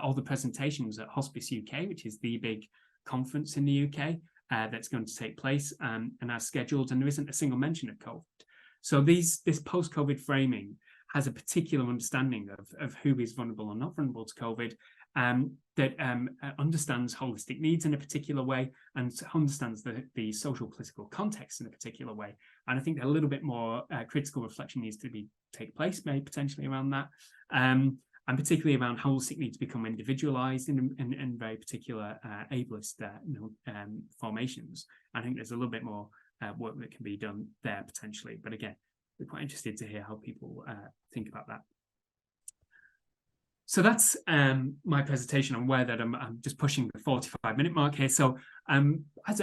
all the presentations at Hospice UK, which is the big conference in the UK that's going to take place and as scheduled, and there isn't a single mention of COVID. So this post-COVID framing has a particular understanding of who is vulnerable or not vulnerable to COVID, that understands holistic needs in a particular way and understands the social political context in a particular way. And I think a little bit more critical reflection needs to take place, maybe potentially around that, and particularly around how holistic needs become individualized in very particular ableist formations. I think there's a little bit more work that can be done there potentially. But again, we're quite interested to hear how people think about that. So that's my presentation. I'm aware that I'm just pushing the 45-minute mark here. So as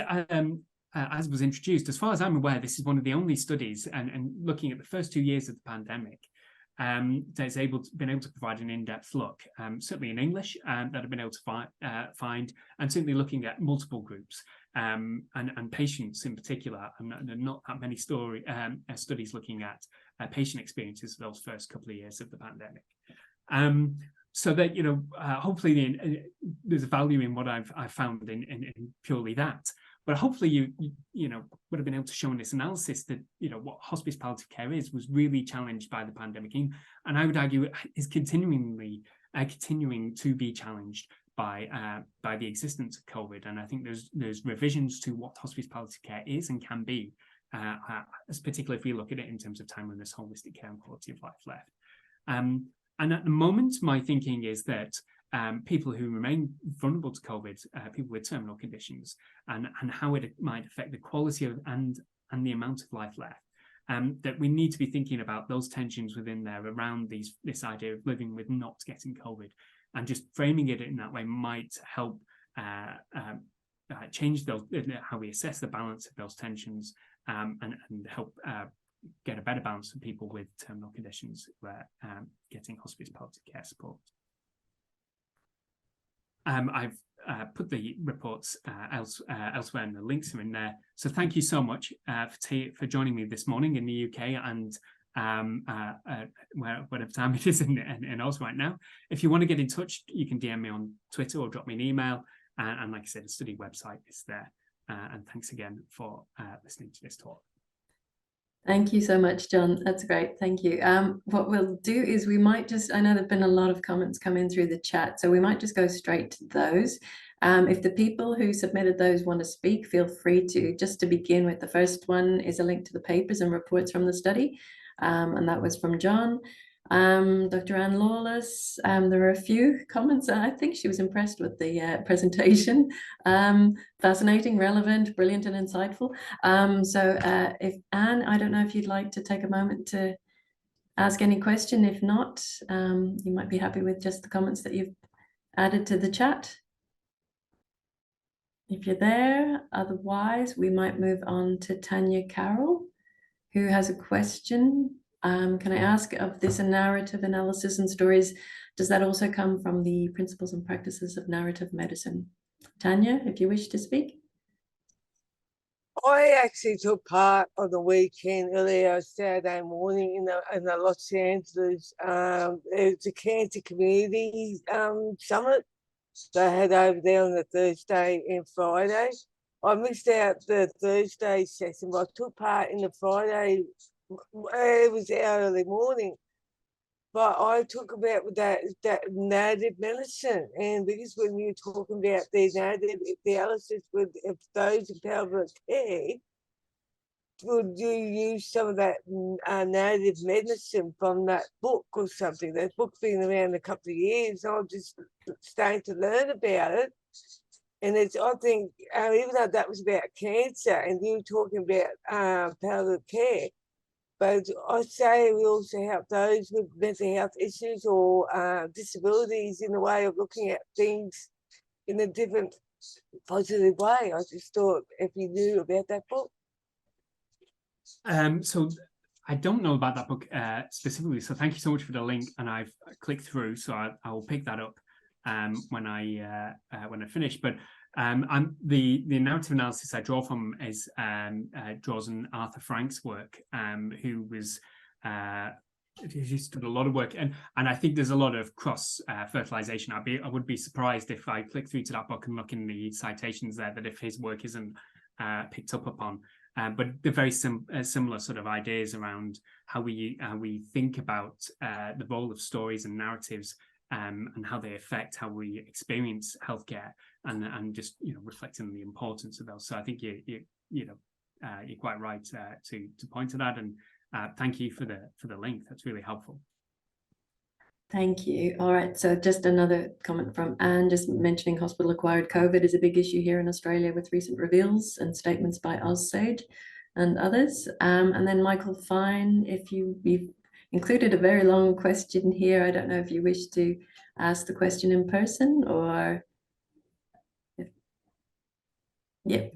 was introduced, as far as I'm aware, this is one of the only studies, and looking at the first 2 years of the pandemic, that's been able to provide an in-depth look, certainly in English, that I've been able to find, and certainly looking at multiple groups and patients in particular, and not that many studies looking at patient experiences for those first couple of years of the pandemic. So that, you know, hopefully there's value in what I've found in purely that. But hopefully you know, would have been able to show in this analysis that, you know, what hospice palliative care was really challenged by the pandemic, and I would argue is continuing to be challenged by the existence of COVID. And I think there's revisions to what hospice palliative care is and can be, particularly if we look at it in terms of timeliness, holistic care, and quality of life left. And at the moment, my thinking is that people who remain vulnerable to COVID, people with terminal conditions, and how it might affect the quality of and the amount of life left, that we need to be thinking about those tensions within there around this idea of living with not getting COVID, and just framing it in that way might help change how we assess the balance of those tensions, and help get a better balance for people with terminal conditions who are getting hospice palliative care support. I've put the reports elsewhere, and the links are in there. So thank you so much for joining me this morning in the UK and whatever time it is in Oz right now. If you want to get in touch, you can DM me on Twitter or drop me an email. And like I said, the study website is there. And thanks again for listening to this talk. Thank you so much, John. That's great. Thank you. What we'll do is we might just, I know there've been a lot of comments come in through the chat, so we might just go straight to those. If the people who submitted those want to speak, feel free to. Just to begin with, the first one is a link to the papers and reports from the study. And that was from John. Dr. Anne Lawless, there were a few comments. I think she was impressed with the presentation. Fascinating, relevant, brilliant, and insightful. So if Anne, I don't know if you'd like to take a moment to ask any question. If not, you might be happy with just the comments that you've added to the chat. If you're there, otherwise we might move on to Tanya Carroll, who has a question. Can I ask, of this narrative analysis and stories, does that also come from the principles and practices of narrative medicine? Tanya, if you wish to speak. I actually took part on the weekend earlier Saturday morning in the Los Angeles. It was a cancer community summit they had over there on the Thursday and Friday. I missed out the Thursday session, but I took part in the Friday. It was early morning, but I talk about that narrative medicine, and because when you're talking about the narrative analysis with those in palliative care, would you use some of that narrative medicine from that book or something? That book's been around a couple of years. I'm just starting to learn about it. And it's, I think, even though that was about cancer and you were talking about palliative care, but I say we also help those with mental health issues or disabilities in a way of looking at things in a different positive way. I just thought if you knew about that book. So I don't know about that book specifically, so thank you so much for the link, and I've clicked through, so I will pick that up when I finish. But the narrative analysis I draw from is draws on Arthur Frank's work, who was he's done a lot of work, and I think there's a lot of cross fertilization. I would be surprised if I click through to that book and look in the citations there that if his work isn't picked up upon. But they're very similar sort of ideas around how we think about the role of stories and narratives, and how they affect how we experience healthcare, and just reflecting on the importance of those. So I think you're quite right to point to that, and thank you for the link. That's really helpful. Thank you. All right, so just another comment from Anne, just mentioning hospital-acquired COVID is a big issue here in Australia with recent reveals and statements by AusSage and others. And then Michael Fine, if you've included a very long question here. I don't know if you wish to ask the question in person or... Yeah.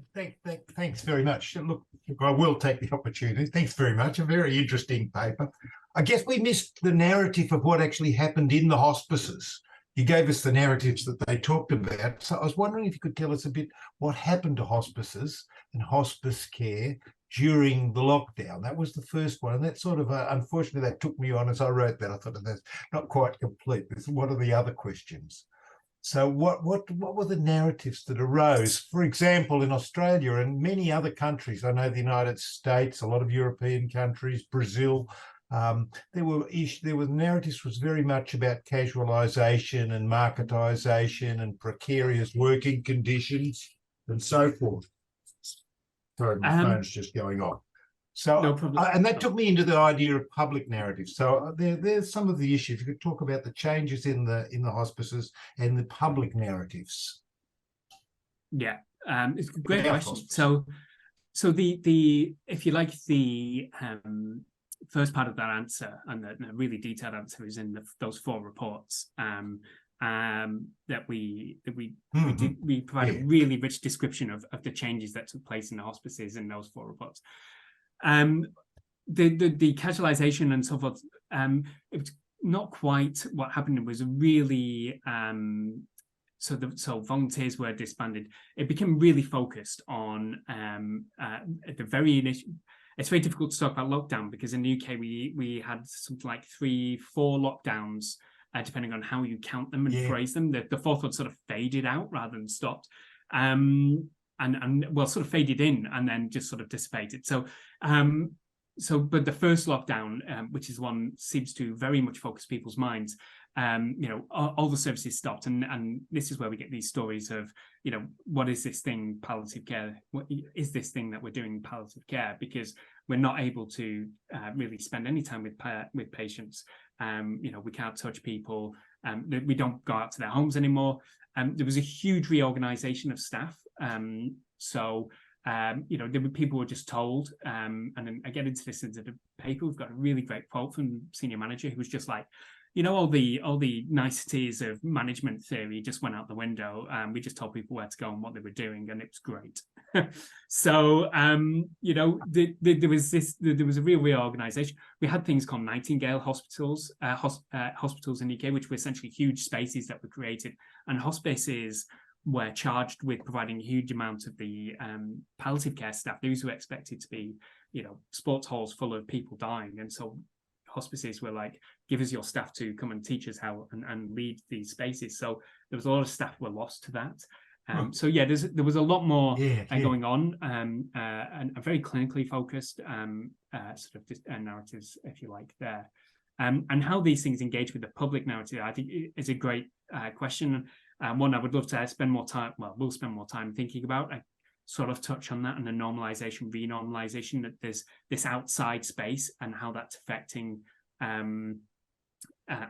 Thanks very much. Look, I will take the opportunity. Thanks very much. A very interesting paper. I guess we missed the narrative of what actually happened in the hospices. You gave us the narratives that they talked about. So I was wondering if you could tell us a bit what happened to hospices and hospice care during the lockdown. That was the first one. And that sort of, unfortunately, that took me on as I wrote that. I thought that's not quite complete. What are the other questions? So what were the narratives that arose? For example, in Australia and many other countries, I know the United States, a lot of European countries, Brazil, there were narratives was very much about casualisation and marketisation and precarious working conditions and so forth. Sorry, my phone's just going off. So, no problem. And that took me into the idea of public narrative. So there's some of the issues. You could talk about the changes in the hospices and the public narratives. Yeah, it's a great question. So the if you like, the first part of that answer, and the really detailed answer, is in those 4 reports that we provide a really rich description of the changes that took place in the hospices in those 4 reports. The casualisation and so forth, it was not quite what happened. It was really so volunteers were disbanded. It became really focused on at the very initial. it's very difficult to talk about lockdown because in the UK we had something like 3-4 lockdowns, depending on how you count them and phrase them. The fourth one sort of faded out rather than stopped, and well, sort of faded in and then just sort of dissipated. So but the first lockdown, which is one seems to very much focus people's minds, all the services stopped, and this is where we get these stories of, what is this thing, palliative care? What is this thing that we're doing, palliative care? Because we're not able to really spend any time with patients. We can't touch people. We don't go out to their homes anymore. There was a huge reorganization of staff. People were just told, and then I get into this into the paper. We've got a really great quote from senior manager who was just like, all the niceties of management theory just went out the window. We just told people where to go and what they were doing, and it was great. So there was a real reorganization. We had things called Nightingale hospitals, hospitals in the UK, which were essentially huge spaces that were created, and hospices were charged with providing a huge amount of the palliative care staff. These were expected to be, sports halls full of people dying, and so hospices were like, give us your staff to come and teach us how and lead these spaces. So there was a lot of staff were lost to that. So yeah, there was a lot more going on, and a very clinically focused sort of narratives, if you like, there. And how these things engage with the public narrative, I think, is a great question. One I would love to spend more time. Well, we'll spend more time thinking about. I sort of touch on that, and the normalization, renormalization, that there's this outside space and how that's affecting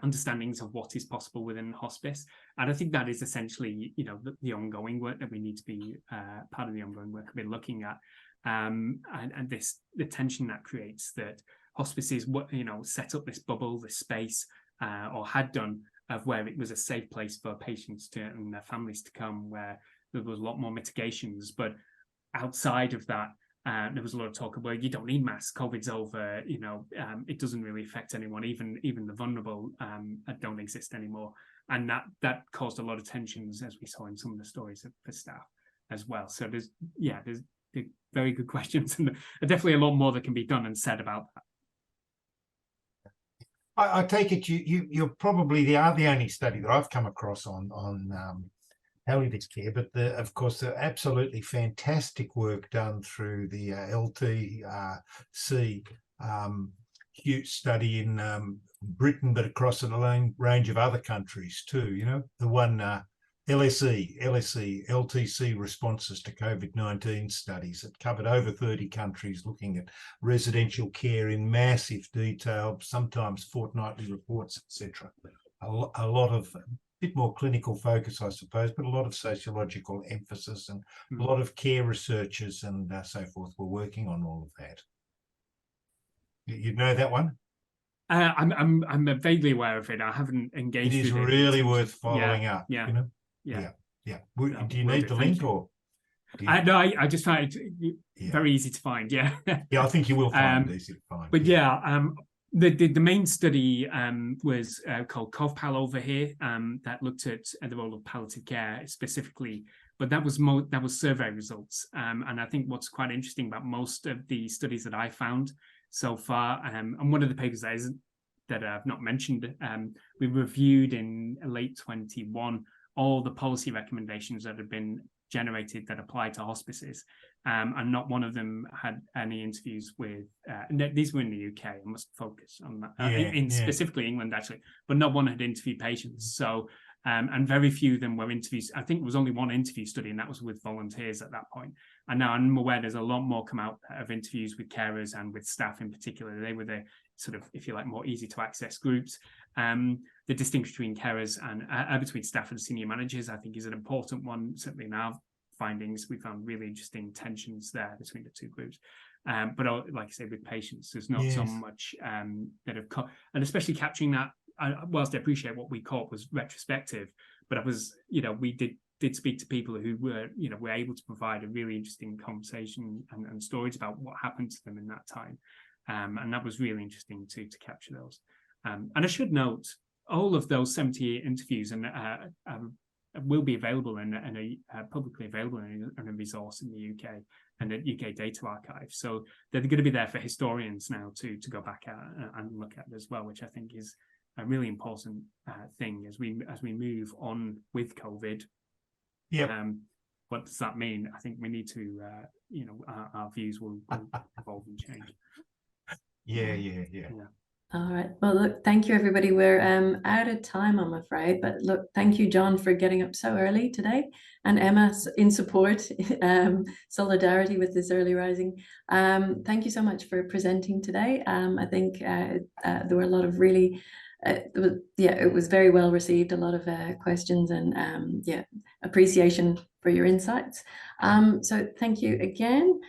understandings of what is possible within hospice. And I think that is essentially, the ongoing work that we need to be part of the ongoing work we're looking at, and the tension that creates, that hospices, set up this bubble, this space, or had done, of where it was a safe place for patients and their families to come, where there was a lot more mitigations. But outside of that, there was a lot of talk about, you don't need masks, COVID's over, it doesn't really affect anyone, even the vulnerable don't exist anymore. And that caused a lot of tensions, as we saw in some of the stories for staff as well. So there's very good questions, and definitely a lot more that can be done and said about that. I take it you're probably the only study that I've come across on palliative care, but of course the absolutely fantastic work done through the LTC huge study in Britain, but across a range of other countries too. The one LTC responses to COVID-19 studies that covered over 30 countries, looking at residential care in massive detail, sometimes fortnightly reports, etc. A lot of bit more clinical focus, I suppose, but a lot of sociological emphasis, and a lot of care researchers and so forth were working on all of that. You know that one? I'm vaguely aware of it. I haven't engaged. It is really worth following up. Yeah. Do you need the link, or? No, I just found it very easy to find. Yeah. I think you will find it easy to find. But the main study was called CovPal over here, that looked at the role of palliative care specifically, but that was survey results. And I think what's quite interesting about most of the studies that I found so far, and one of the papers that I've not mentioned, we reviewed in late 21 all the policy recommendations that had been generated that apply to hospices, and not one of them had any interviews with these were in the UK. I must focus on that, specifically England actually, but not one had interviewed patients. So and very few of them were interviews. I think there was only one interview study, and that was with volunteers at that point. And now I'm aware there's a lot more come out of interviews with carers and with staff in particular. They were the sort of, if you like, more easy to access groups. The distinction between carers and between staff and senior managers, I think, is an important one. Certainly in our findings, we found really interesting tensions there between the two groups. But like I say, with patients, there's not so much that have come, and especially capturing that. Whilst I appreciate what we caught was retrospective, but I was, we did speak to people who were, were able to provide a really interesting conversation and stories about what happened to them in that time. And that was really interesting to capture those. And I should note, all of those 78 interviews and will be available and publicly available in a resource in the UK. and the UK Data Archive. So they're going to be there for historians now to go back at and look at as well, which I think is a really important thing as we move on with COVID. Yeah. What does that mean? I think we need to, our views will evolve and change. Yeah. All right. Well, look, thank you, everybody. We're out of time, I'm afraid. But look, thank you, John, for getting up so early today, and Emma in support, solidarity with this early rising. Thank you so much for presenting today. I think there were a lot of really, it was very well received. A lot of questions and appreciation for your insights. So thank you again.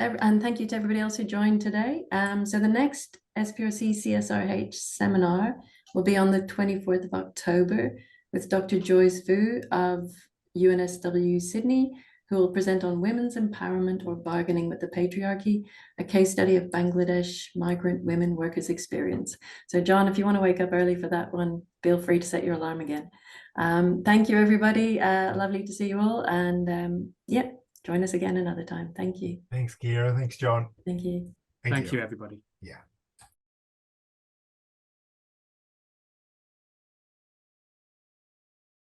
And thank you to everybody else who joined today. So the next SPRC CSRH seminar will be on the 24th of October with Dr. Joyce Vu of UNSW Sydney, who will present on women's empowerment or bargaining with the patriarchy, a case study of Bangladesh migrant women workers' experience. So John, if you want to wake up early for that one, feel free to set your alarm again. Thank you, everybody. Lovely to see you all. And join us again another time. Thank you. Thanks, Kira. Thanks, John. Thank you. Thank you, everybody. Yeah.